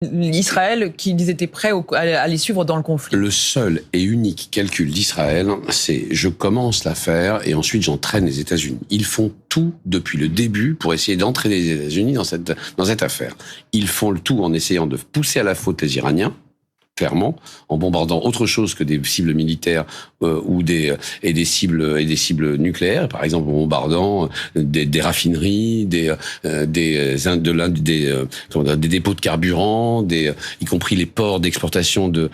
Israël qu'ils étaient prêts à les suivre dans le conflit. Le seul et unique calcul d'Israël, c'est je commence l'affaire et ensuite j'entraîne les États-Unis. Ils font tout depuis le début pour essayer d'entraîner les États-Unis dans cette affaire. Ils font le tout en essayant de pousser à la faute les Iraniens, clairement, en bombardant autre chose que des cibles militaires ou des cibles nucléaires, par exemple en bombardant des raffineries, des dépôts de carburant, y compris les ports d'exportation de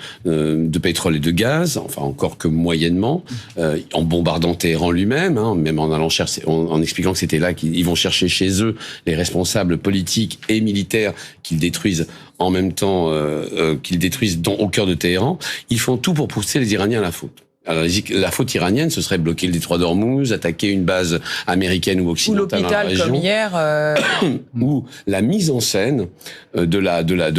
pétrole et de gaz, enfin encore que moyennement, en bombardant Téhéran lui-même, même en allant chercher, en expliquant que c'était là qu'ils vont chercher chez eux les responsables politiques et militaires qu'ils détruisent en même temps qu'ils détruisent au cœur de Téhéran. Ils font tout pour pousser les Iraniens à la faute. Alors, la faute iranienne, ce serait bloquer le détroit d'Ormuz, attaquer une base américaine ou occidentale dans la région. Ou l'hôpital, comme hier. Ou la mise en scène de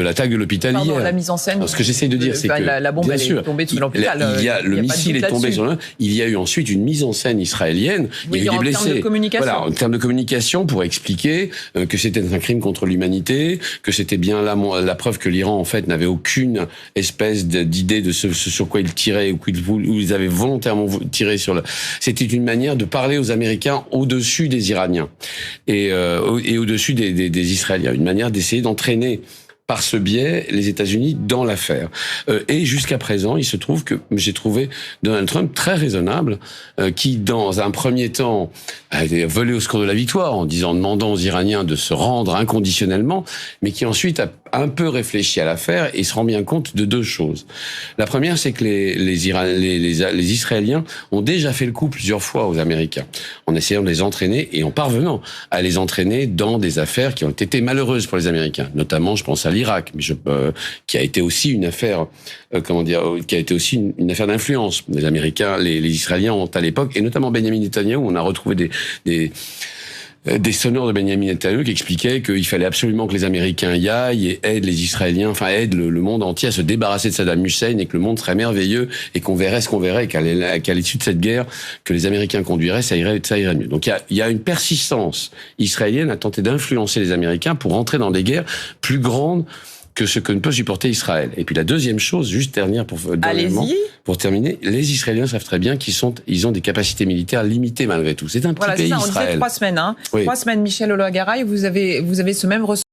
l'attaque de l'hôpital hier. Pardon, la mise en scène. Ce que j'essaie de dire, c'est que la bombe est tombée sur l'hôpital. Le missile est tombé sur l'hôpital. Il y a eu ensuite une mise en scène israélienne. Il y a eu des blessés. En termes de communication. Voilà, en termes de communication, pour expliquer que c'était un crime contre l'humanité, que c'était bien la preuve que l'Iran, en fait, n'avait aucune espèce d'idée de ce sur quoi il tirait ou ils avaient volontairement tiré sur C'était une manière de parler aux Américains au-dessus des Iraniens et au-dessus des Israéliens. Une manière d'essayer d'entraîner par ce biais les États-Unis dans l'affaire. Et jusqu'à présent, il se trouve que j'ai trouvé Donald Trump très raisonnable, qui dans un premier temps a été volé au secours de la victoire en demandant aux Iraniens de se rendre inconditionnellement, mais qui ensuite a un peu réfléchi à l'affaire et se rend bien compte de deux choses. La première, c'est que les Israéliens ont déjà fait le coup plusieurs fois aux Américains, en essayant de les entraîner et en parvenant à les entraîner dans des affaires qui ont été malheureuses pour les Américains. Notamment, je pense à l'Irak, mais qui a été aussi une affaire, qui a été aussi une affaire d'influence. Les Américains, les Israéliens ont à l'époque, et notamment Benjamin Netanyahou, on a retrouvé des sonores de Benjamin Netanyahou qui expliquaient qu'il fallait absolument que les Américains y aillent et aident les Israéliens, enfin aident le monde entier à se débarrasser de Saddam Hussein et que le monde serait merveilleux et qu'on verrait ce qu'on verrait et qu'à l'issue de cette guerre que les Américains conduiraient, ça irait mieux. Donc il y a une persistance israélienne à tenter d'influencer les Américains pour entrer dans des guerres plus grandes que ce que ne peut supporter Israël. Et puis la deuxième chose, juste dernière pour terminer, les Israéliens savent très bien ils ont des capacités militaires limitées malgré tout. C'est un petit pays, Israël. On disait 3 semaines. Oui. 3 semaines, Michel Holoagaray, vous avez ce même ressenti.